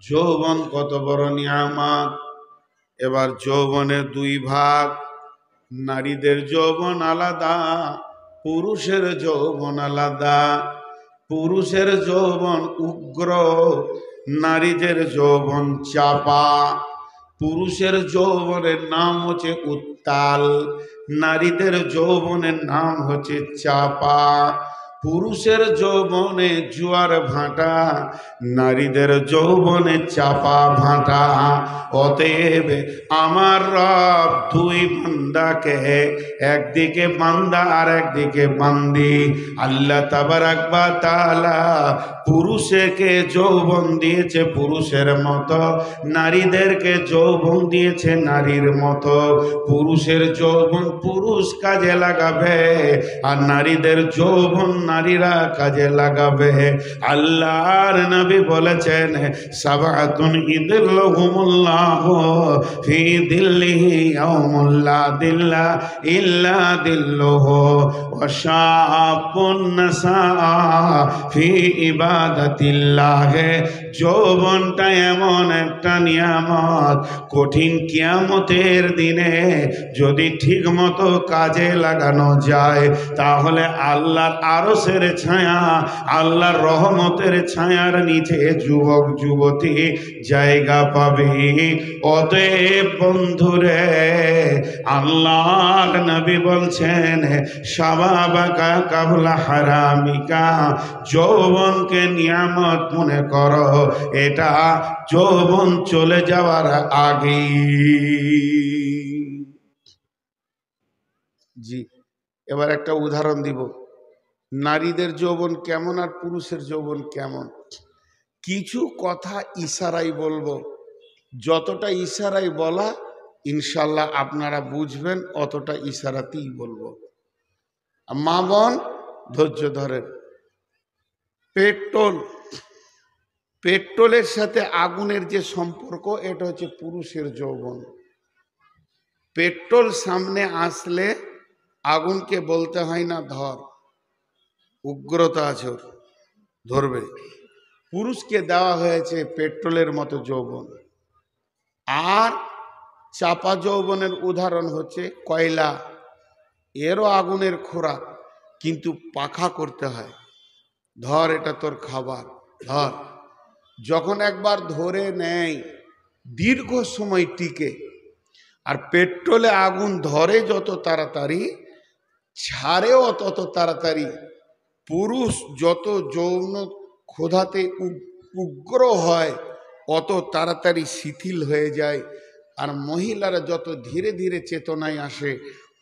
যৌবন কত বড় নিয়ামত। এবার যৌবনের দুই ভাগ, নারীদের যৌবন আলাদা, পুরুষের যৌবন আলাদা। পুরুষের যৌবন উগ্র, নারীদের যৌবন চাপা। পুরুষের যৌবনের নাম হচ্ছে উত্তাল, নারীদের যৌবনের নাম হচ্ছে চাপা। পুরুষের যৌবনে জোয়ার ভাটা, নারীদের যৌবনে চাপা ভাটা। অতএব আমার রব দুই বান্দাকে, একদিকে বান্দা আর একদিকে বান্দি, আল্লাহ তাবারাক ওয়া তাআলা পুরুষকে যৌবন দিয়েছে পুরুষের মতো, নারীদেরকে যৌবন দিয়েছে নারীর মতো। পুরুষের যৌবন পুরুষ কাজে লাগাবে, আর নারীদের যৌবন নারীরা কাজে লাগাবে। আল্লাহর নবী বলেছেন, সাবাতুন ইযিল্লুহুমুল্লাহ ফি দিল্লিহি ইয়াউমুল লা দিল্লা ইল্লা দিল্লুহু ওয়া শাআবুন নাসা ফি ইবাদাতিল্লাহ। যৌবনটা এমন একটা নিয়ামত, কঠিন কিয়ামতের দিনে যদি ঠিক মতো কাজে লাগানো যায় তাহলে আল্লাহর আরশের ছায়া, আল্লাহর রহমতের ছায়ার নিচে যুবক যুবতী জায়গা পাবে। অতএব বন্ধুরে, আল্লাহর নবী বলছেন, শাবাবাকা কাবলা হারামিকা, যৌবনকে নিয়ামত মনে করো, এটা যৌবন চলে যাওয়ার আগে। জি, এবার একটা উদাহরণ দিব, নারীদের যৌবন কেমন আর পুরুষের যৌবন কেমন। কিছু কথা ইশারাই বলবো, যতটা ইশারাই বলা ইনশাল্লাহ আপনারা বুঝবেন, অতটা ইশারাতেই বলবো। মা বোন ধৈর্য ধরেন। পেট্রোলের সাথে আগুনের যে সম্পর্ক, এটা হচ্ছে পুরুষের যৌবন। পেট্রোল সামনে আসলে আগুনকে বলতে হয় না ধর, উগ্রতা আছে ওর, ধরবে। পুরুষকে দেওয়া হয়েছে পেট্রোলের মতো যৌবন। আর চাপা যৌবনের উদাহরণ হচ্ছে কয়লা, এরও আগুনের খোরাক, কিন্তু পাখা করতে হয়, ধর এটা তোর খাবার, ধর। যখন একবার ধরে নেয় দীর্ঘ সময় টিকে। আর পেট্রোলে আগুন ধরে যত তাড়াতাড়ি, ছাড়েও তত তাড়াতাড়ি। পুরুষ যত যৌন ক্ষোধাতে উগ্র হয়, অত তাড়াতাড়ি শিথিল হয়ে যায়। আর মহিলারা যত ধীরে ধীরে চেতনায় আসে,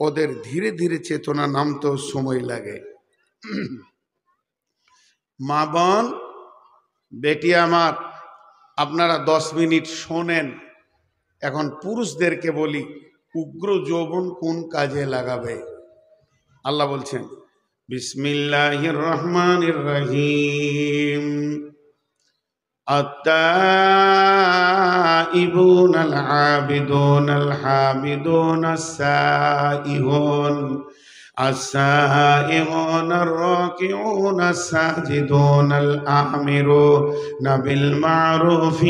ওদের ধীরে ধীরে চেতনা নামতেও সময় লাগে। মা বোন বেটি আমার, আপনারা 10 মিনিট শোনেন। এখন পুরুষদেরকে বলি, উগ্র যৌবন কোন কাজে লাগাবে। আল্লাহ বলছেন, বিসমিল্লাহির রহমানির রহিম, আত-তাইবুন আল আবিদুন আল হামিদুন আস-সাইহুন السائمون الراكعون الساجدون الآمرون بالمعروف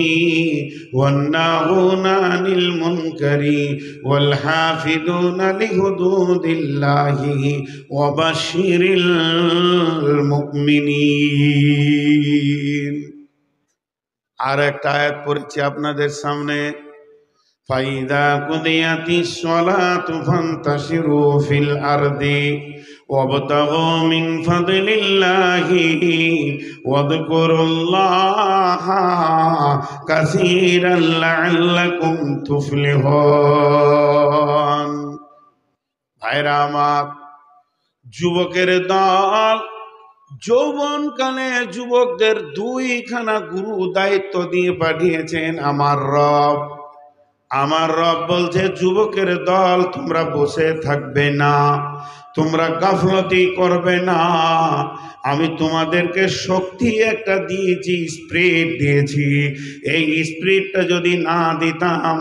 والناهون عن المنكر والحافظون لحدود الله وبشر المؤمنين। আর একটা আয়াত পড়েছি আপনাদের সামনে, ফাইদা কুদিয়াতিস সালাতু ফান্তাশিরু ফিল আরদি ওয়াবতাগু মিন ফাদলিল্লাহি ওয়াযকুরুল্লাহা কাসীরান লাআল্লাকুম তুফলিহুন। ভাইরা আমার, যুবকের দল যৌবনকালে যুবকদের 2খানা গুরু দায়িত্ব দিয়ে পাঠিয়েছেন আমার রব। আমার রব বলছে, যুবকের দল তোমরা বসে থাকবে না, তোমরা গাফলতি করবে না। আমি তোমাদেরকে শক্তি একটা দিয়েছি, স্পিরিট দিয়েছি। এই স্পিরিটটা যদি না দিতাম,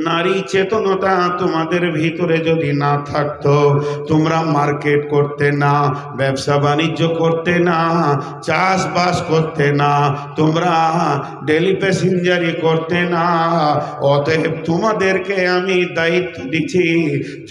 নারী চেতনতা তোমাদের ভিতরে যদি না থাকতো, তোমরা মার্কেট করতে না, ব্যবসা বাণিজ্য করতে না, চাষবাস করতে না, তোমরা ডেলি প্যাসেঞ্জারি করতে না। অতএব তোমাদেরকে আমি দায়িত্ব দিচ্ছি,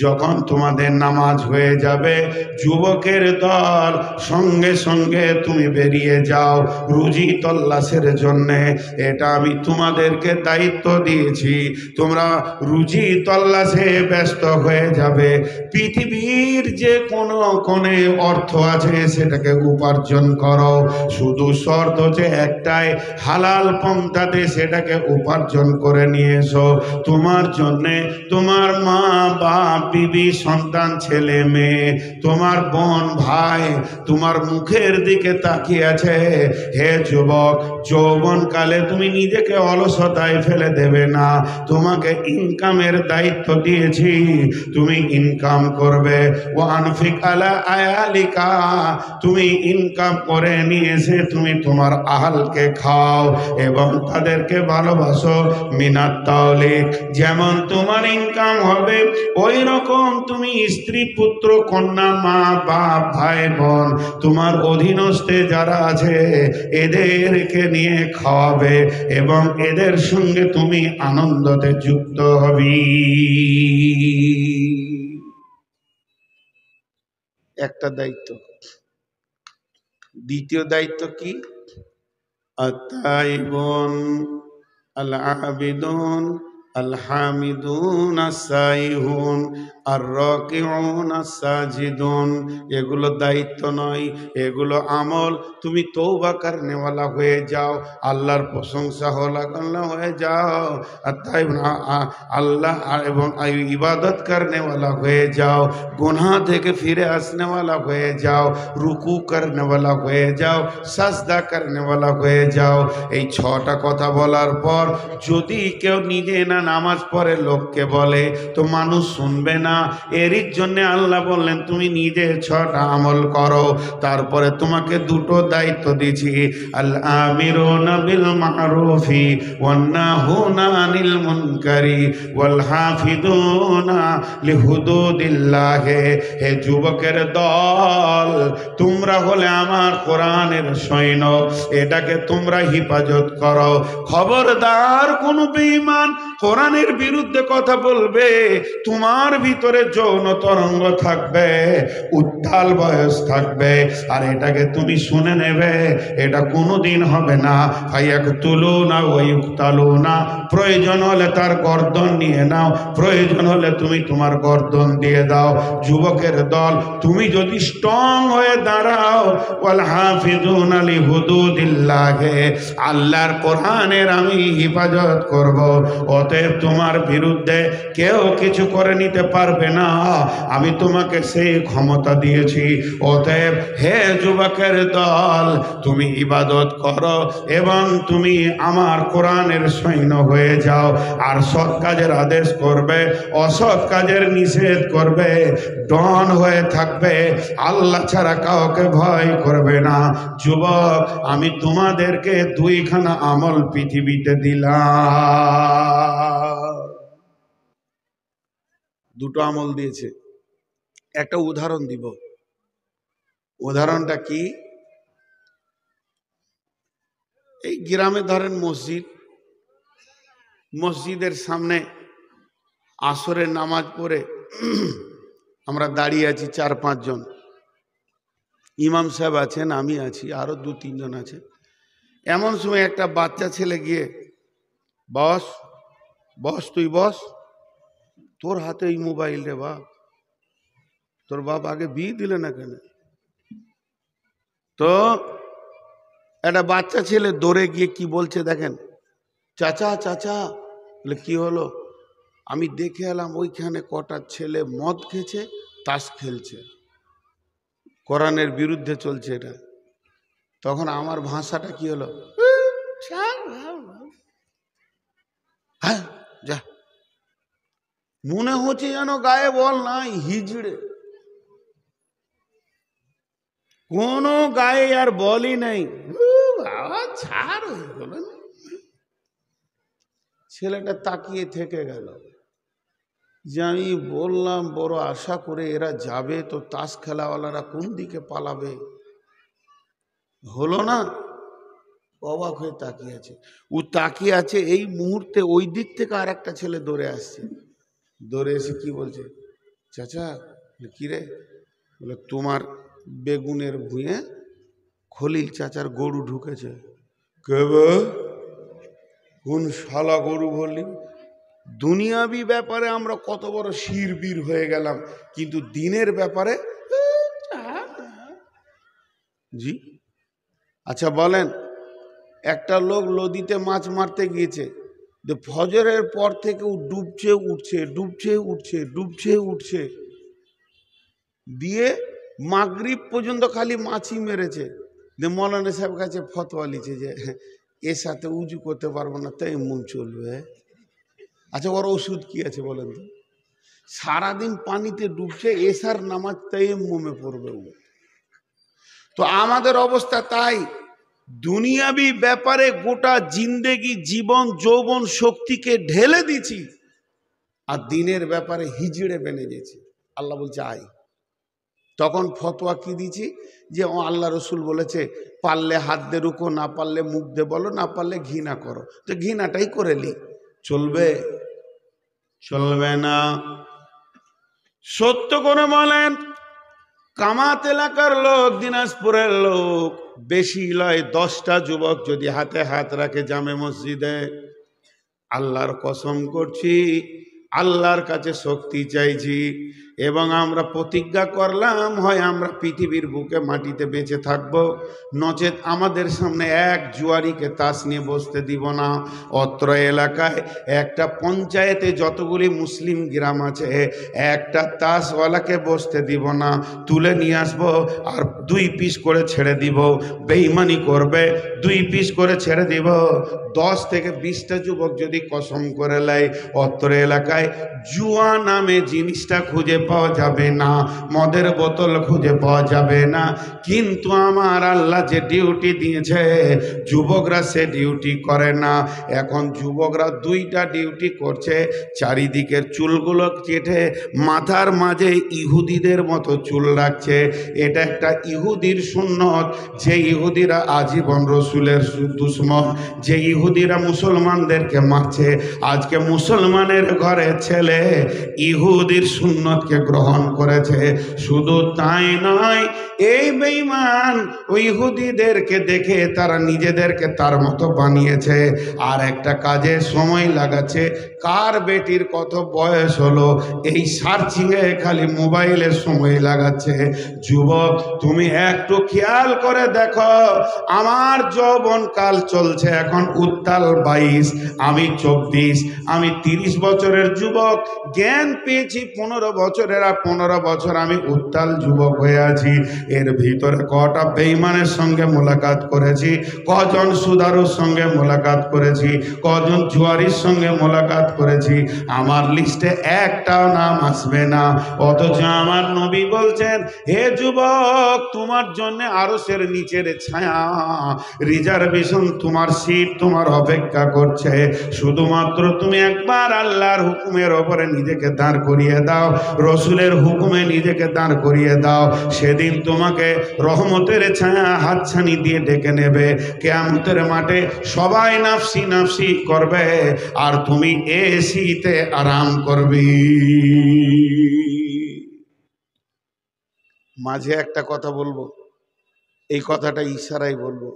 যখন তোমাদের নামাজ হয়ে যাবে, যুবকের দল সঙ্গে সঙ্গে তুমি বেরিয়ে যাও রুজি তল্লাশের জন্যে। এটা আমি তোমাদেরকে দায়িত্ব দিয়েছি। তোমরা রুজি তল্লাশে ব্যস্ত হয়ে যাবে। পৃথিবীর যে কোনো কোণে অর্থ আছে সেটাকে উপার্জন করো, শুধু শর্ত যে একটাই, হালাল পন্থাতে সেটাকে উপার্জন করে নিয়ে এসো। তোমার জন্যে তোমার মা বাপ, বিবি, সন্তান, ছেলে মেয়ে, তোমার বোন ভাই তোমার মুখের দিকে তাকিয়ে আছে। হে যুবক, যৌবনকালে তুমি নিজেকে অলসতায় ফেলে দেবে না। তোমাকে ইনকামের দায়িত্ব দিয়েছি, তুমি ইনকাম করবে। ওয়ানফিক আলা আয়ালিকা, তুমি ইনকাম করে নিয়ে এসে তুমি তোমার আহালকে খাও এবং তাদেরকে ভালোবাসো। মিনাত তাওলিক, যেমন তোমার ইনকাম হবে ওই রকম তুমি স্ত্রী, পুত্র, কন্যা, মা বাপ, ভাই বোন, তোমার অধীনস্থে যারা আছে এদেরকে নিয়ে খাওয়াবে এবং এদের সঙ্গে তুমি আনন্দতে যুক্ত হবি। একটা দায়িত্ব। দ্বিতীয় দায়িত্ব কি? আত-তাইবুন আল-আবিদুন আল-হামিদুন আস-সাইহুন আর-রাকিউন আস-সাজিদুন। এগুলো দায়িত্ব নয়, এগুলো আমল। তুমি তওবা করনেওয়ালা হয়ে যাও, আল্লাহর প্রশংসা হয়ে যাও, আত-তাইবুন আল্লাহ এবং ইবাদত করনেওয়ালা হয়ে যাও, গুনাহ থেকে ফিরে আসনেওয়ালা হয়ে যাও, রুকু করনেওয়ালা হয়ে যাও, সাজদা করনেওয়ালা হয়ে যাও। এই 6টা কথা বলার পর যদি কেউ নিজে না নামাজ পড়ে লোককে বলে, তো মানুষ শুনবে না। এরই জন্য আল্লাহ বললেন তুমি নিজে 6টা আমল করো। তারপরে তোমাকে 2টো দায়িত্ব দিয়েছি, আল আমিরুনা বিল মারুফি ওয়ান নাহুনা আনিল মুনকারি ওয়াল হাফিজুনা লিহুদুদিল্লাহ। হে যুবকের দল, তোমরা হলে আমার কোরআনের সৈন্য, এটাকে তোমরা হিফাজত করো। খবরদার কোন বেঈমান কোরআনের বিরুদ্ধে কথা বলবে, তোমার ভিতরে যৌন তরঙ্গ থাকবে, উত্তাল বয়স থাকবে, আর এটাকে তুমি শুনে নেবে। এটা কোনোদিন হবে না। ফায়াকতুলুনা ওয়া ইউকতালুনা, প্রয়োজন হলে তার গর্দন নিয়ে নাও, প্রয়োজন হলে তুমি তোমার গর্দন দিয়ে দাও। যুবকের দল, তুমি যদি স্ট্রং হয়ে দাঁড়াও, ওয়াল হাফিজুনা লিহুদুদিল্লাহ, আল্লাহর কোরআনের আমি হিফাজত করব, অতএব তোমার বিরুদ্ধে কেউ কিছু করে নিতে পারবে না। আমি তোমাকে সেই ক্ষমতা দিয়েছি। অতএব হে যুবকের দল, তুমি ইবাদত করো এবং তুমি আমার কোরআনের সৈন্য হয়ে যাও। আর সৎ কাজের আদেশ করবে, অসৎ কাজের নিষেধ করবে, ডন হয়ে থাকবে, আল্লাহ ছাড়া কাউকে ভয় করবে না। যুবক, আমি তোমাদেরকে 2খানা আমল পৃথিবীতে দিলাম। 2টো আমল দিয়েছে। একটা উদাহরণ দিব। উদাহরণটা কি? এই গ্রামে ধরেন মসজিদ, মসজিদের সামনে আসরের নামাজ পড়ে আমরা দাঁড়িয়ে আছি 4-5 জন। ইমাম সাহেব আছেন, আমি আছি, আরো 2-3 জন আছে। এমন সময় একটা বাচ্চা ছেলে গিয়ে, বস বস, তুই বস, তোর হাতে এই মোবাইল রে বাপ, তোর বাপ আগে বিয়ে দিলে না কেন? তো একটা বাচ্চা ছেলে দৌড়ে গিয়ে কি বলছে দেখেন, চাচা চাচা। বলে কি হলো? আমি দেখে এলাম ওইখানে কটা ছেলে মদ খেয়েছে, তাস খেলছে, কোরআনের বিরুদ্ধে চলছে এটা। তখন আমার ভাষাটা কি হলো, হ্যাঁ যা, মনে হচ্ছে যেন গায়ে বল নাই, হিজড়ে। কোনো গায়ে আর বলই নাই, বাবা ছাড় হয়ে গেল। ছেলেটা তাকিয়ে থেকে গেল যে আমি বললাম বড় আশা করে এরা যাবে, তো তাস খেলাওয়ালারা কোন দিকে পালাবে, হলো না। অবাক হয়ে তাকিয়ে আছে। ও তাকিয়ে আছে, এই মুহূর্তে ওই দিক থেকে আর একটা ছেলে দৌড়ে আসছে। দৌড়ে এসে কি বলছে, চাচা। কি রে? বলে তোমার বেগুনের ভুঁয়ে খলিল চাচার গরু ঢুকেছে। কেবে? কোন শালা গরু বললি? দুনিয়াবি ব্যাপারে আমরা কত বড় শিরবীর হয়ে গেলাম, কিন্তু দিনের ব্যাপারে জি। আচ্ছা বলেন, একটা লোক নদীতে মাছ মারতে গিয়েছে, ফজরের পর থেকে ও ডুবছে উঠছে, ডুবছে উঠছে, ডুবছে উঠছে, দিয়ে মাগরিব পর্যন্ত খালি মাছই মেরেছে। মৌলানা সাহেব কাছে ফতোয়া লিখছে যে এর সাথে উজু করতে পারবো না, তাই মন চলবে। আচ্ছা ওর ওষুধ কি আছে বলেন তো? সারাদিন পানিতে ডুবছে, এসার নামাজ তাই মুমে পড়বে। তো আমাদের অবস্থা তাই, দুনিয়াবি ব্যাপারে গোটা জিন্দেগি জীবন যৌবন শক্তিকে ঢেলে দিছি, আর দিনের ব্যাপারে হিজড়ে বেনে গেছি। আল্লাহ বলছে আয়। তখন ফতোয়া কি দিছি যে আল্লাহ রসুল বলেছে পারলে হাত দিয়ে রুকো, না পারলে মুখ দিয়ে বলো, না পারলে ঘৃণা করো। তো ঘৃণাটাই করে নি, চলবে? চলবে না। সত্য করে বলেন, কামাত এলাকার লোক, দিনাজপুরের লোক, বেশি লয় 10টা যুবক যদি হাতে হাত রাখে জামে মসজিদে, আল্লাহর কসম করছি, আল্লাহর কাছে শক্তি চাইছি, এবং আমরা প্রতিজ্ঞা করলাম হয় আমরা পৃথিবীর বুকে মাটিতে বেঁচে থাকব, নচেত আমাদের সামনে এক জুয়ারিকে তাস নিয়ে বসতে দিব না। অত্র এলাকায় একটা পঞ্চায়েতে যতগুলি মুসলিম গ্রাম আছে, একটা তাসওয়ালাকে বসতে দিব না। তুলে নিয়ে আসবো আর 2 পিস করে ছেড়ে দিব। বেঈমানি করবে, 2 পিস করে ছেড়ে দিব। 10 থেকে 20টা যুবক যদি কসম করে লাই, অত্র এলাকায় জুয়া নামে জিনিসটা খুঁজে পাওয়া যাবে না, মদের বোতল খুঁজে পাওয়া যাবে না। কিন্তু আমার আল্লাহ যে ডিউটি দিয়েছে, যুবকরা সে ডিউটি করে না। এখন যুবকরা 2টা ডিউটি করছে, চারিদিকের চুলগুলো কেটে মাথার মাঝে ইহুদিদের মতো চুল রাখছে। এটা একটা ইহুদির সুন্নত, যে ইহুদিরা আজীবন রসুলের দুশমন, যে ইহুদিরা মুসলমানদেরকে মারছে। আজকে মুসলমানের ঘরে ছেলে ইহুদির সুন্নতকে গ্রহণ করেছে। শুধু তাই নয়, এই বেঈমান ওই ইহুদিদেরকে দেখে তারা নিজেদেরকে তার মতো বানিয়েছে, আর একটা কাজে সময় লাগাচ্ছে। কার বেটির কত বয়স হলো, এই সার্চিংয়ে খালি মোবাইলে সময় লাগাচ্ছে। যুবক তুমি একটু খেয়াল করে দেখো, আমার যৌবন কাল চলছে এখন উত্তাল 22, আমি 24, আমি 30 বছরের যুবক, জ্ঞান পেয়েছি 15 বছরের, আর 15 বছর আমি উত্তাল যুবক হয়ে আছি। এর ভিতরে কটা বেঈমানের সঙ্গে মোলাকাত করেছি, কজন সুদারুর সঙ্গে মোলাকাত করেছি, কজন জুয়ারির সঙ্গে মোলাকাত করেছি, আমার লিস্টে একটাও নাম আসবে না। অথচ আমার নবী বলছেন, হে যুবক, তোমার জন্য আরশের নিচের ছায়া, রিজার্ভেশন, তোমার সিট তোমার অপেক্ষা করছে। শুধুমাত্র তুমি একবার আল্লাহর হুকুমের ওপরে নিজেকে দাঁড় করিয়ে দাও, রসুলের হুকুমে নিজেকে দাঁড় করিয়ে দাও, সেদিন তোমাকে রহমতের ছায়া হাতছানি দিয়ে ডেকে নেবে। কিয়ামতের মাঠে সবাই নাফসি নাফসি করবে, আর তুমি এসিতে আরাম করবি। মাঝে একটা কথা বলবো, এই কথাটা ইশারাই বলবো।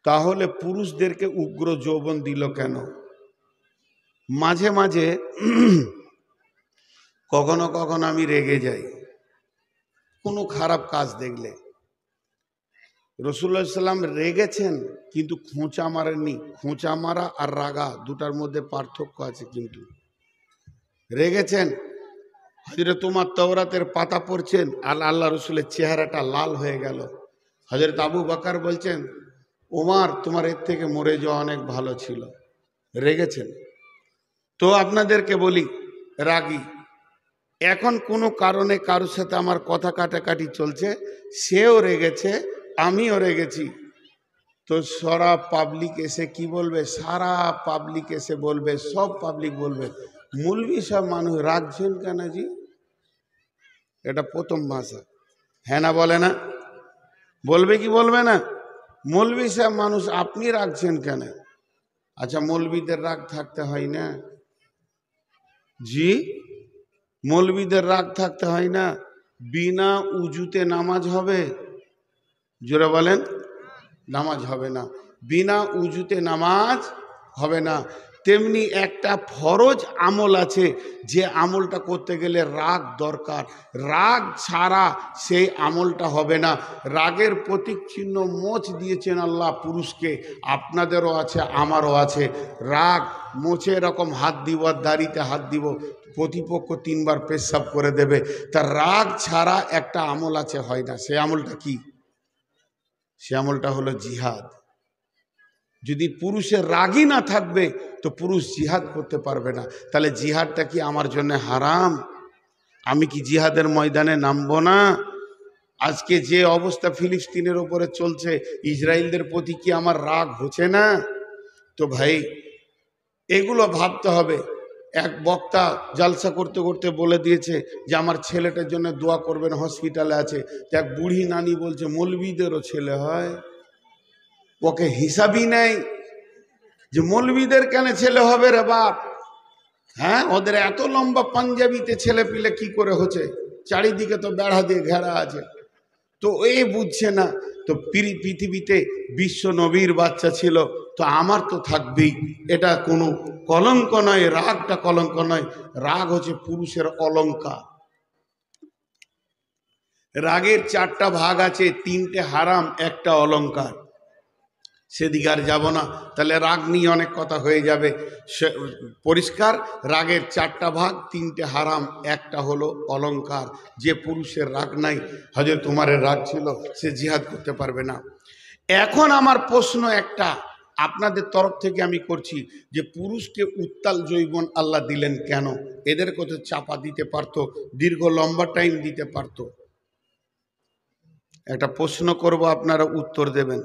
তাহলে পুরুষদেরকে উগ্র যৌবন দিল কেন? মাঝে মাঝে কখনো কখনো আমি রেগে যাই কোনো খারাপ কাজ দেখলে। রাসূলুল্লাহ সাল্লাম রেগেছেন, কিন্তু খোঁচা মারেননি। খোঁচা মারা আর রাগা দুটার মধ্যে পার্থক্য আছে। কিন্তু রেগেছেন, হযরত উমর তাওরাতের পাতা পড়ছেন আর আল্লাহ রসুলের চেহারাটা লাল হয়ে গেল। হযরত আবু বকর বলছেন, ওমর তোমার এর থেকে মরে যাওয়া অনেক ভালো ছিল। রেগেছেন। তো আপনাদেরকে বলি, রাগী এখন কোনো কারণে কারোর সাথে আমার কথা কাটাকাটি চলছে, সেও রেগেছে, আমিও রেগেছি, তো সারা পাবলিক এসে কি বলবে? সারা পাবলিক এসে বলবে, সব পাবলিক বলবে, মৌলভী সব মানুষ রাখছেন কেন জি? এটা প্রথম ভাষা, হ্যাঁ না বলে না? বলবে কি বলবে না? মৌলভী সাহেব মানুষ আপনি রাখছেন কেন? আচ্ছা, মৌলভীদের রাগ থাকতে হয় না জি? মৌলভীদের রাগ থাকতে হয় না? বিনা উজুতে নামাজ হবে? জোরে বলেন। নামাজ হবে না, বিনা উজুতে নামাজ হবে না। তেমনি একটা ফরজ আমল আছে, যে আমলটা করতে গেলে রাগ দরকার, রাগ ছাড়া সেই আমলটা হবে না। রাগের প্রতীক চিহ্ন মোচ দিয়েছেন আল্লাহ পুরুষকে, আপনাদেরও আছে আমারও আছে। রাগ মোচে এরকম হাত দিব আর দাড়িতে হাত দিব, প্রতিপক্ষ 3 বার পেশাব করে দেবে। তা রাগ ছাড়া একটা আমল আছে, হয় না। সেই আমলটা কি? সে আমলটা হলো জিহাদ। যদি পুরুষের রাগই না থাকবে তো পুরুষ জিহাদ করতে পারবে না। তাহলে জিহাদটা কি আমার জন্য হারাম? আমি কি জিহাদের ময়দানে নামবো না? আজকে যে অবস্থা ফিলিস্তিনের ওপরে চলছে, ইসরায়েলদের প্রতি কি আমার রাগ হচ্ছে না? তো ভাই, এগুলো ভাবতে হবে। এক বক্তা জালসা করতে করতে বলে দিয়েছে যে আমার ছেলেটার জন্য দোয়া করবেন, হসপিটালে আছে। এক বুড়ি নানি বলছে মৌলবীদেরও ছেলে হয়, ওকে হিসাবই নেই যে মৌলবীদের কেন ছেলে হবে রে বাপ? হ্যাঁ, ওদের এত লম্বা পাঞ্জাবিতে ছেলে পিলে কি করে হচ্ছে? চারিদিকে তো বেড়া দিয়ে ঘেরা আছে, তো এই বুঝছে না। তো পৃথিবীতে বিশ্ব নবীর বাচ্চা ছিল, তো আমার তো থাকবেই। এটা কোনো কলঙ্ক নয়, রাগটা কলঙ্ক নয়। রাগ হচ্ছে পুরুষের অলংকার। রাগের 4টা ভাগ আছে, 3টে হারাম, একটা অলংকার। সেদিকে আর যাব না, তাহলে রাগ নিয়ে অনেক কথা হয়ে যাবে। পরিষ্কার, রাগের 4টা ভাগ, 3টে হারাম, একটা হলো অলংকার। যে পুরুষের রাগ নাই, হযরত উমরের রাগ ছিল, সে জিহাদ করতে পারবে না। এখন আমার প্রশ্ন একটা আপনাদের তরফ থেকে আমি করছি, যে পুরুষকে উত্তাল যৌবন আল্লাহ দিলেন কেন? এদের কত চাপা দিতে পারতো, দীর্ঘ লম্বা টাইম দিতে পারতো। একটা প্রশ্ন করব, আপনারা উত্তর দেবেন।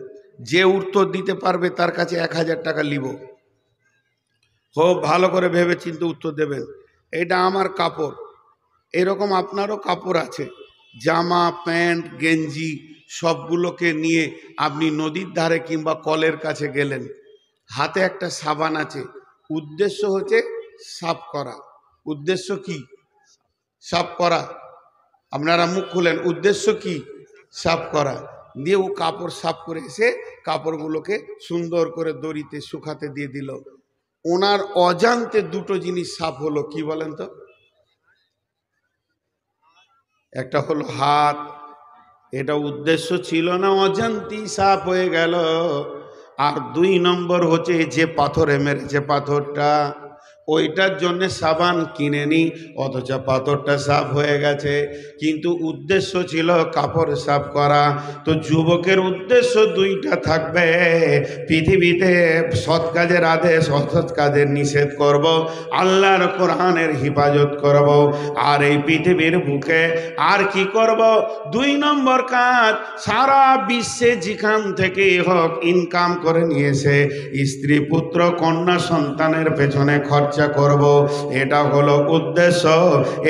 যে উত্তর দিতে পারবে তার কাছে 1000 টাকা নিব। খুব ভালো করে ভেবে চিন্তে উত্তর দেবেন। এটা আমার কাপড়, এরকম আপনারও কাপড় আছে, জামা প্যান্ট গেঞ্জি সবগুলোকে নিয়ে আপনি নদীর ধারে কিংবা কলের কাছে গেলেন, হাতে একটা সাবান আছে, উদ্দেশ্য হচ্ছে সাফ করা। উদ্দেশ্য কি? সাফ করা। আপনারা মুখ খুলেন, উদ্দেশ্য কি? সাফ করা। দিয়ে ও কাপড় সাফ করে এসে কাপড়গুলোকে সুন্দর করে দড়িতে শুকাতে দিয়ে দিল। ওনার অজান্তে 2টো জিনিস সাফ হলো, কি বলেন তো? একটা হলো হাত, এটা উদ্দেশ্য ছিল না, অজান্তেই সাফ হয়ে গেল। আর 2 নম্বর হচ্ছে যে পাথরে মেরেছে, পাথরটা, ওইটার জন্য সাবান কিনেনি, অথচ পাথরটা সাফ হয়ে গেছে, কিন্তু উদ্দেশ্য ছিল কাপড় সাফ করা। তো যুবকের উদ্দেশ্য 2টা থাকবে, পৃথিবীতে সৎ কাজের আদেশ, অসৎ কাজের নিষেধ করব, আল্লাহর কোরআনের হিফাজত করব, আর এই পৃথিবীর বুকে আর কি করব? 2 নম্বর কাজ, সারা বিশ্বে যেখান থেকে হোক ইনকাম করে নিয়েছে স্ত্রী পুত্র কন্যা সন্তানের পেছনে খরচা করব। এটা হলো উদ্দেশ্য,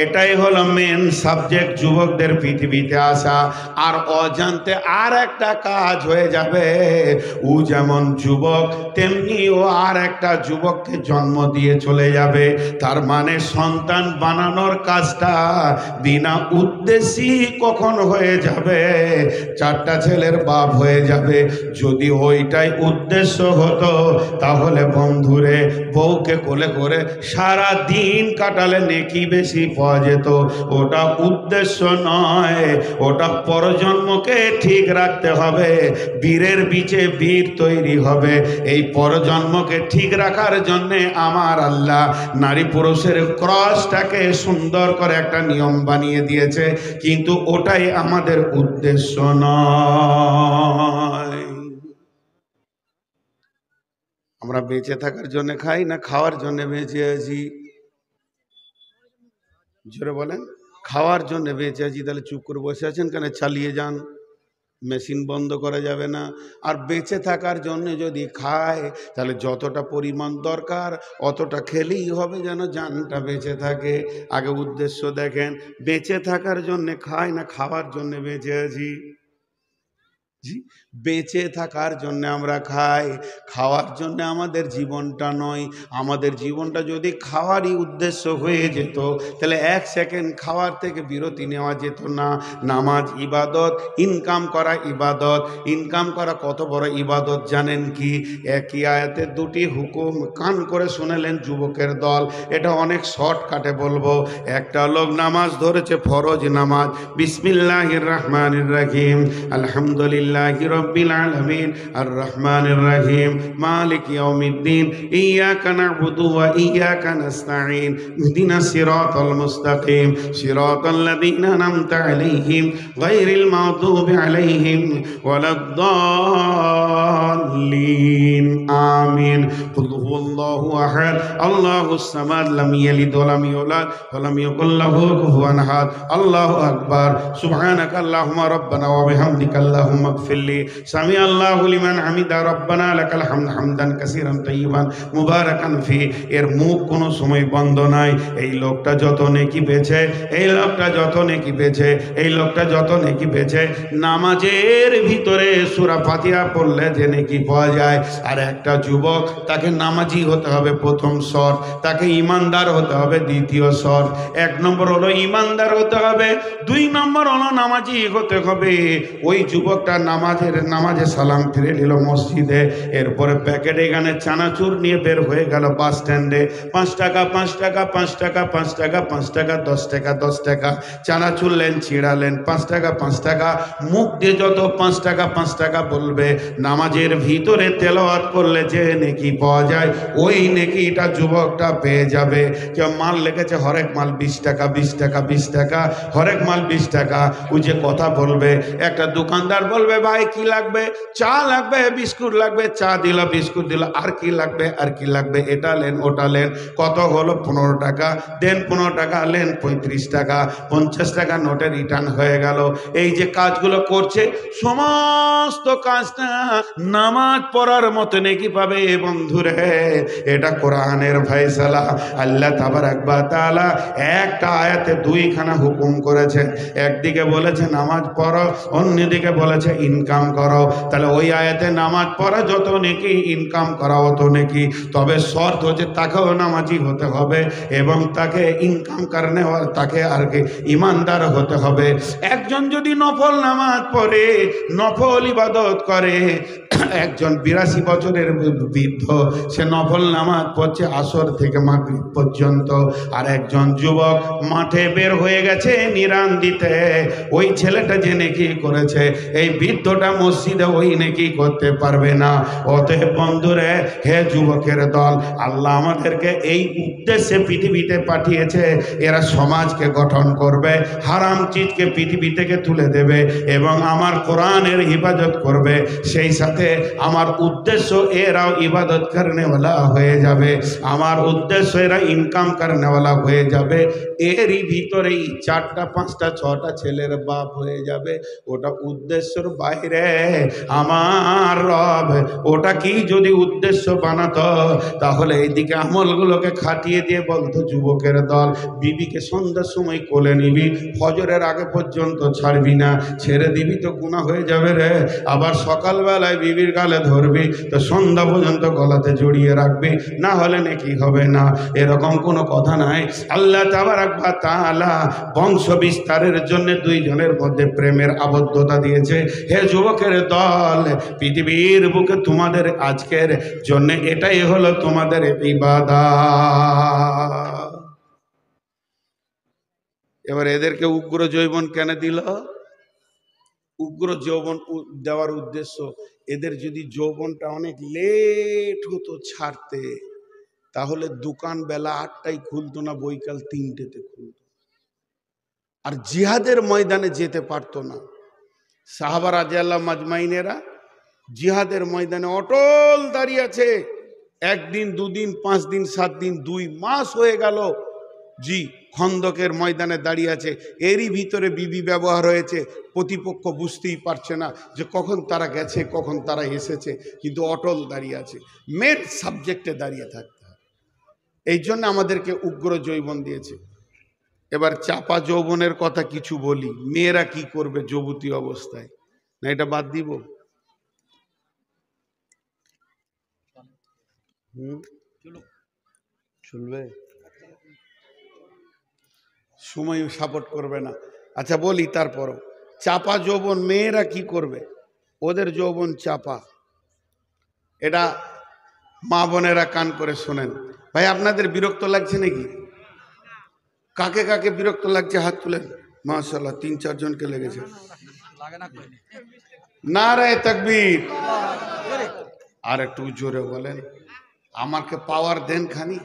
এটাই হলো মেন সাবজেক্ট যুবকদের পৃথিবীতে আসা। আর অজান্তে আর একটা কাজ হয়ে যাবে, ও যেমন যুবক তেমনি ও আর একটা যুবককে জন্ম দিয়ে চলে যাবে। তার মানে সন্তান বানানোর কাজটা বিনা উদ্দেশ্যেই কখন হয়ে যাবে? 4টা ছেলের বাপ হয়ে যাবে। যদি ওইটাই উদ্দেশ্য হতো, তাহলে বন্ধুরে বউকে কোলে করে সারা দিন কাটালে নেকি বেশি পাওয়া যেত। ওটা উদ্দেশ্য নয়, ওটা পরজন্মকে ঠিক রাখতে হবে। বীরের বীজে বীর তৈরি হবে। এই পরজন্মকে ঠিক রাখার জন্যে আমার আল্লাহ নারী পুরুষের ক্রসটাকে সুন্দর করে একটা নিয়ম বানিয়ে দিয়েছে, কিন্তু ওটাই আমাদের উদ্দেশ্য নয়। আমরা বেঁচে থাকার জন্য খাই না খাওয়ার জন্য বেঁচে আছি? জোরে বলেন। খাওয়ার জন্য বেঁচে আছি, তাহলে চুপ করে বসে আছেন কেন? চালিয়ে যান, মেশিন বন্ধ করা যাবে না। আর বেঁচে থাকার জন্য যদি খায়, তাহলে যতটা পরিমাণ দরকার অতটা খেলেই হবে, যেন জানটা বেঁচে থাকে। আগে উদ্দেশ্য দেখেন, বেঁচে থাকার জন্য খায় না খাওয়ার জন্য বেঁচে আছি? জি, বেঁচে থাকার জন্য আমরা খাই, খাওয়ার জন্য আমাদের জীবনটা নয়। আমাদের জীবনটা যদি খাওয়ারই উদ্দেশ্য হয়ে যেত, তাহলে এক সেকেন্ড খাওয়ার থেকে বিরতি নেওয়া যেত না। নামাজ ইবাদত, ইনকাম করা ইবাদত। ইনকাম করা কত বড় ইবাদত জানেন কি? একই আয়াতে দুটি হুকুম, কান করে শুনেলেন যুবকের দল। এটা অনেক শর্টকাটে বলবো। একটা লোক নামাজ ধরেছে, ফরজ নামাজ, বিসমিল্লাহির রহমানির রহিম, আলহামদুলিল্লাহ রব্বিল আলামিন, আর রহমানির রহিম, মালিক ইয়াউমিদ্দিন, ইয়াকা না'বুদু ওয়া ইয়াকা নাস্তাঈন, ইহদিনাস সিরাতাল মুস্তাকিম, সিরাতাল্লাযীনা আন'আমতা আলাইহিম, গায়রিল মাগদুবি আলাইহিম ওয়ালাদ-দাল্লিন, আমিন। কুল হুয়াল্লাহু আহাদ, আল্লাহুস সামাদ, লাম ইয়ালিদ ওয়া লাম ইউলাদ ওয়া লাম ইয়াকুল লাহু কুফুয়ান আহাদ। আল্লাহু আকবার। সুবহানাকা আল্লাহুম্মা রাব্বানা ওয়া বিহামদিকা আল্লাহুম্মা ইগফিরলি। সামি আল্লাহু লিমান হামিদা, রব্বানা লাকাল হামদ হামদান কাসীরান তাইয়িবান মুবারাকান ফি। এর মুখ কোনো সময় বন্ধ নাই। এই লোকটা যত নেকি পেয়েছে, এই লোকটা যত নেকি পেয়েছে, এই লোকটা যত নেকি পেয়েছে, নামাজের ভিতরে সূরা ফাতিহা পড়লে যে নেকি পাওয়া যায়। আর একটা যুবক, তাকে নামাজি হতে হবে প্রথম শর্ত, তাকে ইমানদার হতে হবে দ্বিতীয় শর্ত। এক নম্বর হলো ইমানদার হতে হবে, দুই নম্বর হলো নামাজি হতে হবে। ওই যুবকটা নামাজে সালাম ফিরে নিল মসজিদে, এরপরে প্যাকেটে গানে চানাচুর নিয়ে বের হয়ে গেল বাস স্ট্যান্ডে। 5 টাকা 5 টাকা 5 টাকা 5 টাকা 5 টাকা 10 টাকা 10 টাকা চানাচুর লেন, ছিঁড়ালেন, 5 টাকা 5 টাকা। মুখ দিয়ে যত 5 টাকা 5 টাকা বলবে, নামাজের ভিতরে তেলাওয়াত করলে যে নেকি পাওয়া যায়, ওই নেকিটা যুবকটা পেয়ে যাবে। কেউ মাল লেগেছে, হরেক মাল 20 টাকা 20 টাকা 20 টাকা, হরেক মাল 20 টাকা। ওই যে কথা বলবে, একটা দোকানদার বলবে, ভাই কি লাগবে? চা লাগবে, বিস্কুট লাগবে, চা দিল, বিস্কুট দিল, আর কি লাগবে, আর কি লাগবে, এটা লেন ওটা লেন। কত হলো? 15 টাকা। দেন 15 টাকা, লেন 35 টাকা, 50 টাকা নোটে রিটার্ন হয়ে গেল। এই যে কাজগুলো করছে, সমস্ত কাজটা নামাজ পড়ার মতো নেকি পাবে বন্ধুরে। এটা কোরআনের ফয়সালা। আল্লাহ তাবারাক ওয়া তাআলা একটা আয়াতে দুইখানা হুকুম করেছে। একদিকে বলেছে নামাজ পড়ো, অন্যদিকে বলেছে ইনকাম করো। তাহলে ওই আয়াতে নামাজ পড়া যত নেকি, ইনকাম করা অত নেকি। তবে শর্ত হচ্ছে তাকেও নামাজি হতে হবে এবং তাকে ইনকাম করনে, তাকে আর কি ইমানদার হতে হবে। একজন যদি নফল নামাজ পড়ে, নফল ইবাদত করে, একজন 82 বছরের বৃদ্ধ, সে নফল নামাজ পড়ছে আসর থেকে মাগরিব পর্যন্ত। আর একজন যুবক মাঠে বের হয়ে গেছে নিরান দিতে, ওই ছেলেটা যে নেকি করেছে, এই বৃদ্ধটা মসজিদে ওই নেকি করতে পারবে না। অতএব বন্ধুরে, হে যুবকের দল, আল্লাহ আমাদেরকে এই উদ্দেশ্যে পৃথিবীতে পাঠিয়েছে। এরা সমাজকে গঠন করবে, হারাম চিজকে পৃথিবী থেকে তুলে দেবে এবং আমার কোরআনের হিফাজত করবে। সেই সাথে আমার উদ্দেশ্য এরাও ইবাদত করনেওয়ালা হয়ে যাবে, আমার উদ্দেশ্য এরা ইনকাম করনেওয়ালা হয়ে যাবে। এরই ভিতরেই 4টা 5টা 6টা ছেলের বাপ হয়ে যাবে। ওটা উদ্দেশ্যর বাইরে। আমার রব ওটা কি যদি উদ্দেশ্য বানাতো, তাহলে এইদিকে আমলগুলোকে খাটিয়ে দিয়ে বলতো, যুবকের দল, বিবিকে সন্ধ্যার সময় কোলে নিবি, ফজরের আগে পর্যন্ত ছাড়বি না, ছেড়ে দিবি তো গুনাহ হয়ে যাবে রে। আবার সকালবেলায় বিবির গালে ধরবি তো সন্ধ্যা পর্যন্ত গলাতে জড়িয়ে রাখবি, না হলে নাকি হবে না। এরকম কোনো কথা নাই। আল্লাহ তাবারাক ওয়া তাআলা বংশ বিস্তারের জন্য দুইজনের মধ্যে প্রেমের আবদ্ধতা দিয়েছে। হে যুবকের দল, পৃথিবীর বুকে তোমাদের আজকের জন্য এটাই হলো তোমাদের ইবাদত। এবার এদেরকে উগ্র যৌবন কেন দিল? উগ্র যৌবন দেওয়ার উদ্দেশ্য, এদের যদি যৌবনটা অনেক লেট হতো ছাড়তে, তাহলে দোকান বেলা 8টায় খুলতো না, বৈকাল 3টেতে খুলতো। আর জিহাদের ময়দানে যেতে পারতো না। সাহাবা রাদিয়াল্লাহু মাজমাইনেরা জিহাদের ময়দানে অটল দাঁড়িয়ে আছে। 1 দিন 2 দিন 5 দিন 7 দিন 2 মাস হয়ে গেল, জি খন্দকের ময়দানে দাঁড়িয়ে আছে, এরই ভিতরে বিবি ব্যবহার হয়েছে, প্রতিপক্ষ বুঝতেই পারছে না যে কখন তারা গেছে কখন তারা এসেছে, কিন্তু অটল দাঁড়িয়ে আছে। মেন সাবজেক্টে দাঁড়িয়ে থাকতে হয়, এই জন্য আমাদেরকে উগ্র যৌবন দিয়েছে। এবার চাপা যৌবনের কথা কিছু বলি, মেয়েরা কি করবে যুবতী অবস্থায়, না এটা বাদ দিব? চলবে, সময় সাপোর্ট করবে না। আচ্ছা বলি তারপরও, চাপা যৌবন মেয়েরা কি করবে, ওদের যৌবন চাপা। এটা মা বোনেরা কান করে শোনেন। ভাই আপনাদের বিরক্ত লাগছে নাকি? কাকে কাকে বিরক্ত লাগছে হাত তুলেন। মাশাআল্লাহ 3-4 জনকে লেগেছে। নারে তাকবীর। আর একটু জোরে বলেন, আমাকে পাওয়ার দেন খানি,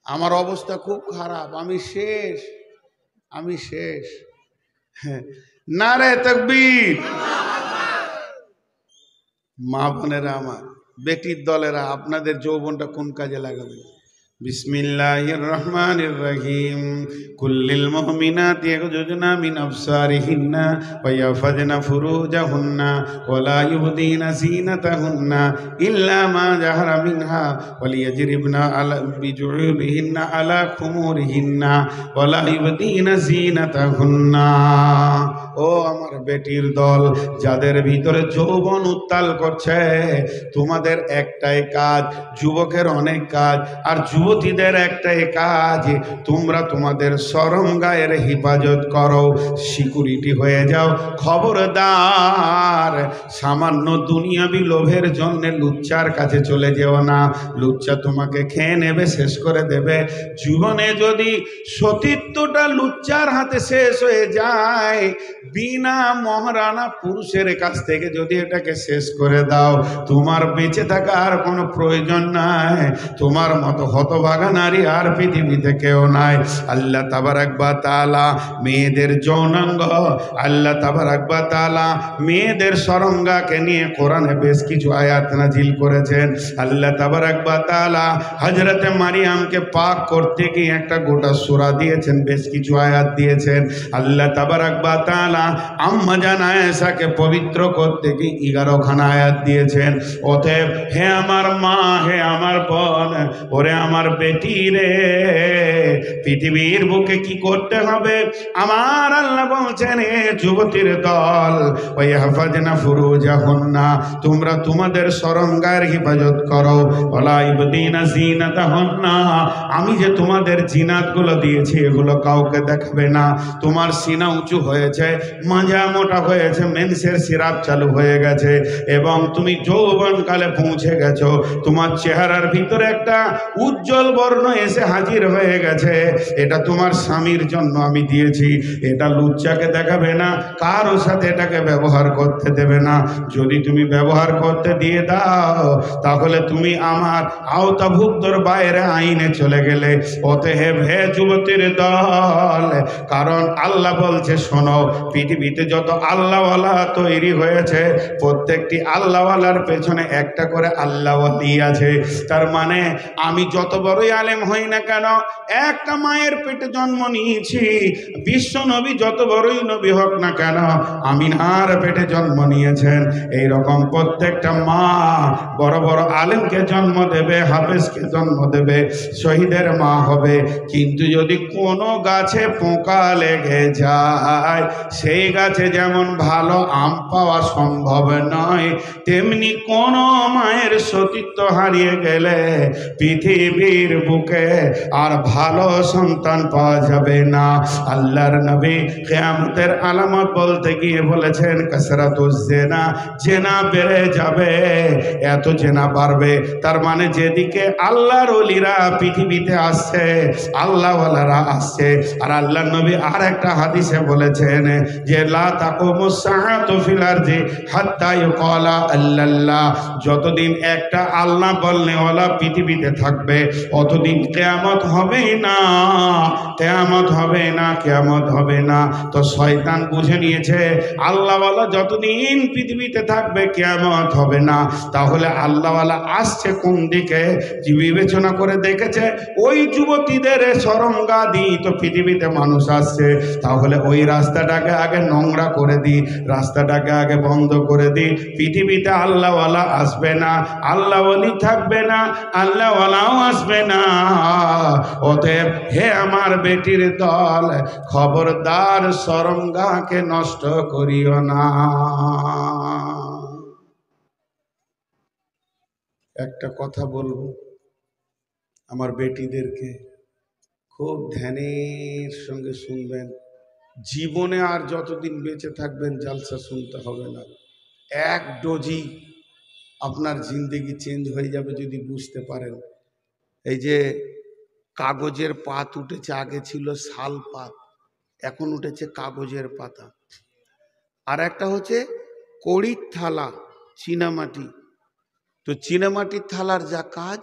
আমার অবস্থা খুব খারাপ, আমি শেষ, আমি শেষ। হ্যাঁ নারে তাকবীর। মা বোনেরা আমার, বেটির দলেরা, আপনাদের যৌবনটা কোন কাজে লাগাবেন? বিসমিল্লাহির রহমানির রহিম। কুল্লিল মুমিনাতি ইয়াগযুজনা মিন আবসারিহিন্না ওয়া ইয়াফাযনা ফুরুজাহুন্না ওয়া লা ইউবদিনা যিনাতাহুন্না ইল্লা মা যাহারা মিনহা ওয়া লিয়াজরিবনা আলা বিজুবিহিন্না আলা খুমুরিহিন্না ওয়া লা ইউবদিনা যিনাতাহুন্না। ও আমার বেটির দল, যাদের ভিতরে যৌবন উত্তাল করছে, তোমাদের একটাই কাজ, যুবকের অনেক কাজ, আর যুবতীদের একটাই কাজ, তোমরা তোমাদের শরম গায়ের হেফাজত করো, সিকিউরিটি হয়ে যাও। খবরদার সামান্য দুনিয়াবি লোভের জন্য লুচ্চার কাছে চলে যেও না, লুচ্চা তোমাকে খেয়ে নেবে, শেষ করে দেবে। জীবনে যদি সতীত্বটা লুচ্চার হাতে শেষ হয়ে যায়, বিনা মহারানা পুরুষের কাছ থেকে যদি এটাকে শেষ করে দাও, তোমার বেঁচে থাকার কোনো প্রয়োজন নাই। তোমার মতো হতভাগা নারী আর পৃথিবীতে কেউ নাই। আল্লাহ তাবারাক ওয়া তাআলা মেয়েদের যৌনাঙ্গ, আল্লাহ তাবারাক ওয়া তাআলা মেয়েদের সরঙ্গাকে নিয়ে কোরআনে বেশ কিছু আয়াত নাজিল করেছেন। আল্লাহ তাবারাক ওয়া তাআলা হযরতে মারিয়ামকে পাক করতে গিয়ে একটা গোটা সূরা দিয়েছেন, বেশ কিছু আয়াত দিয়েছেন। আল্লাহ তাবারাক ওয়া তাআলা আম্মা জান আয়েশাকে পবিত্র করতে গিয়ে 11 খানা আয়াত দিয়েছেন। অতএব হে আমার মা, হে আমার বোন, ওরে আমার বেটি রে, পৃথিবীর বুকে কি করতে হবে? আমার আল্লাহ বলছেন, এ যুবতীর দল, ওই হাফাজনা ফুরুজাহুন্না, তোমরা তোমাদের শরমগায়ের হেফাজত করো। ওয়ালা ইবদিনা যিনাতাহুন্না, আমি যে তোমাদের জিনাতগুলো দিয়েছি এগুলো কাউকে দেখাবে না। তোমার সিনা উঁচু হয়েছে, মাজা মোটা হয়েছে, মেন্সের সিরাপ চালু হয়ে গেছে এবং তুমি যৌবনকালে পৌঁছে গেছো, তোমার চেহারার ভিতরে একটা উজ্জ্বল বর্ণ এসে হাজির হয়ে গেছে, এটা তোমার স্বামীর জন্য আমি দিয়েছি। এটা লুচ্চাকে দেখাবে না, কারোর সাথে এটাকে ব্যবহার করতে দেবে না। যদি তুমি ব্যবহার করতে দিয়ে দাও, তাহলে তুমি আমার আওতাভুক্তর বাইরে আইনে চলে গেলে। অতএব হে যুবতীর দল, কারণ আল্লাহ বলছে, শোনো, পৃথিবীতে যত আল্লাহওয়ালা তৈরি হয়েছে, প্রত্যেকটি আল্লাহওয়ালার পেছনে একটা করে আল্লাহওয়ালি আছে। তার মানে আমি যত বড়ই আলেম হই না কেন, একটা মায়ের পেটে জন্ম নিয়েছি। বিশ্ব নবী যত বড়ই নবী হোক না কেন, আমিনার পেটে জন্ম নিয়েছেন। এই রকম প্রত্যেকটা মা বড় বড় আলেমকে জন্ম দেবে, হাফেজকে জন্ম দেবে, শহীদের মা হবে। কিন্তু যদি কোনো গাছে পোকা লেগে যায়, সেই গাছে যেমন ভালো আম পাওয়া সম্ভব নয়, তেমনি কোন মায়ের সতীত্ব হারিয়ে গেলে পৃথিবীর বুকে আর ভালো সন্তান পাওয়া যাবে না। আল্লাহর নবী কিয়ামতের আলামত বলতে গিয়ে বলেছেন, কাসরাতুজ জিনা, জেনা বেড়ে যাবে, এত জেনা বাড়বে। তার মানে যেদিকে আল্লাহর ওলিরা পৃথিবীতে আসছে, আল্লাহওয়ালারা আসছে। আর আল্লাহর নবী আর একটা হাদিসে বলেছেন, যে লা তাকুমুস সাআতু ফিল আরদি হাত্তা ইউকালা আল্লাল্লাহ, যতদিন একটা আল্লাহ বলনেওয়ালা পৃথিবীতে থাকবে অতদিন কিয়ামত হবে না, কিয়ামত হবে না, কিয়ামত হবে না। তো শয়তান বুঝে নিয়েছে আল্লাহওয়ালা যতদিন পৃথিবীতে থাকবে কিয়ামত হবে না। তাহলে আল্লাহওয়ালা আসছে কোন দিকে? বিবেচনা করে দেখেছে ওই যুবতীদের সরঙ্গাদি তো পৃথিবীতে মানুষ আসছে, তাহলে ওই রাস্তাটাকে আগে নোংরা করে দিই, রাস্তাটাকে আগে বন্ধ করে দিই। পৃথিবীতে আল্লাহওয়ালা আসবে না, আল্লাহওয়ালি থাকবে না, আল্লাহওয়ালাও আসবে না। অতএব হে আমার বেটির দল, খবরদার সরঙ্গাকে নষ্ট করিও না। একটা কথা বলবো আমার বেটিদেরকে, খুব ধ্যানের সঙ্গে শুনবেন। জীবনে আর যতদিন বেঁচে থাকবেন জালসা শুনতে হবে না। এক ডোজি আপনার জিন্দেগি চেঞ্জ হয়ে যাবে যদি বুঝতে পারেন। এই যে কাগজের পাত উঠেছে, আগে ছিল শাল পাত, এখন উঠেছে কাগজের পাতা। আর একটা হচ্ছে কড়ির থালা, চীনামাটি। তো চীনামাটির থালার যা কাজ,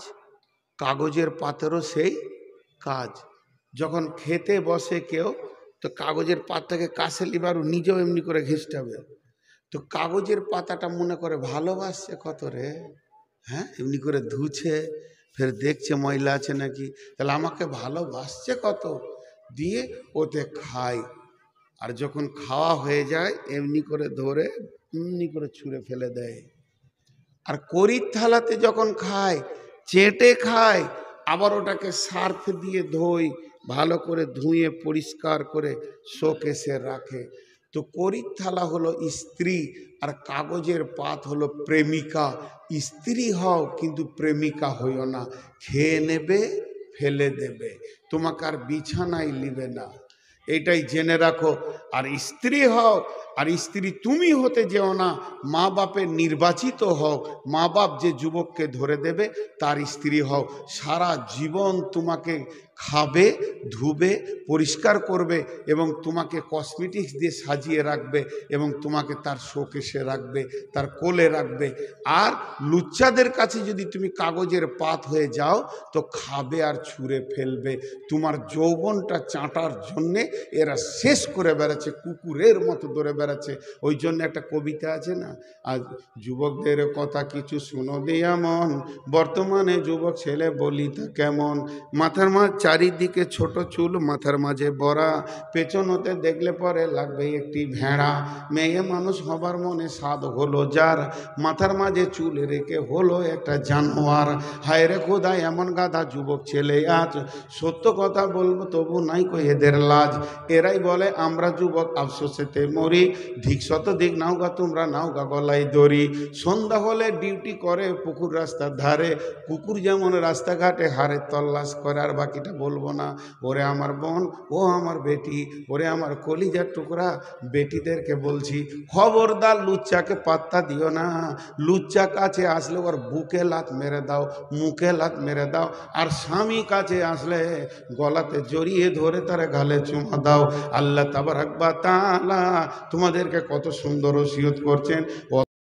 কাগজের পাতেরও সেই কাজ। যখন খেতে বসে কেউ, তো কাগজের পাতাকে কাছে লিবার নিজেও এমনি করে ঘেঁষটাবে। তো কাগজের পাতাটা মনে করে ভালোবাসছে কত রে, হ্যাঁ, এমনি করে ধুছে, ফের দেখছে ময়লা আছে নাকি, তাহলে আমাকে ভালোবাসছে কত, দিয়ে ওতে খায়। আর যখন খাওয়া হয়ে যায় এমনি করে ধরে এমনি করে ছুঁড়ে ফেলে দেয়। আর কড়ির থালাতে যখন খায় চেটে খায়, আবার ওটাকে সার্ফ দিয়ে ধোয়, ভালো করে ধুয়ে পরিষ্কার করে শোকেসে রাখে। তো কড়ির থালা হলো স্ত্রী, আর কাগজের পাত হলো প্রেমিকা। স্ত্রী হও কিন্তু প্রেমিকা হইও না, খেয়ে নেবে ফেলে দেবে, তোমাকে আর বিছানায় লিবে না, এটাই জেনে রাখো। আর স্ত্রী হও, আর স্ত্রী তুমি হতে যেও না, মা বাপের নির্বাচিত হও। মা বাপ যে যুবককে ধরে দেবে তার স্ত্রী হও। সারা জীবন তোমাকে খাবে, ধুবে, পরিষ্কার করবে এবং তোমাকে কসমেটিক্স দিয়ে সাজিয়ে রাখবে এবং তোমাকে তার শোকেসে রাখবে, তার কোলে রাখবে। আর লুচ্চাদের কাছে যদি তুমি কাগজের পাত হয়ে যাও তো খাবে আর ছুঁড়ে ফেলবে। তোমার যৌবনটা চাঁটার জন্যে এরা শেষ করে বেড়াচ্ছে, কুকুরের মতো ধরে বেড়াচ্ছে। ওই জন্য একটা কবিতা আছে না, আজ যুবকদের কথা কিছু শুনো দিয়া মন, বর্তমানে যুবক ছেলে বলিতা কেমন। মাথার চারিদিকে ছোট চুল, মাথার মাঝে বড়া, পেছন হতে দেখলে পরে লাগবে একটি ভেড়া। মেয়ে মানুষ হবার মনে স্বাদ হলো যার, মাথার মাঝে চুল রেখে হলো একটা জানোয়ার। হায় রে খোদা এমন গাধা যুবক ছেলে আজ, সত্য কথা বলবো তবু নাই কই এদের লাজ। এরাই বলে আমরা যুবক আফসোসেতে মরি, ধিক শত দিক নাও গা তোমরা নাও গা গলায় দড়ি। সন্ধ্যা হলে ডিউটি করে পুকুর রাস্তার ধারে, কুকুর যেমন রাস্তাঘাটে হারে তল্লাশ করে। আর বাকিটা বলবো না। ওরে আমার বোন, ও আমার বেটি, ওরে আমার কলিজার টুকরা, বেটিদেরকে বলছি খবরদার লুচ্চাকে পাত্তা দিও না। লুচ্চা কাছে আসলে ওর বুকে লাত মেরে দাও, মুখে লাত মেরে দাও। আর স্বামী কাছে আসলে গলাতে জড়িয়ে ধরে তার গালে চুমা দাও। আল্লাহ তাবারাক ওয়া তাআলা তোমাদেরকে কত সুন্দর ওসিয়ত করছেন।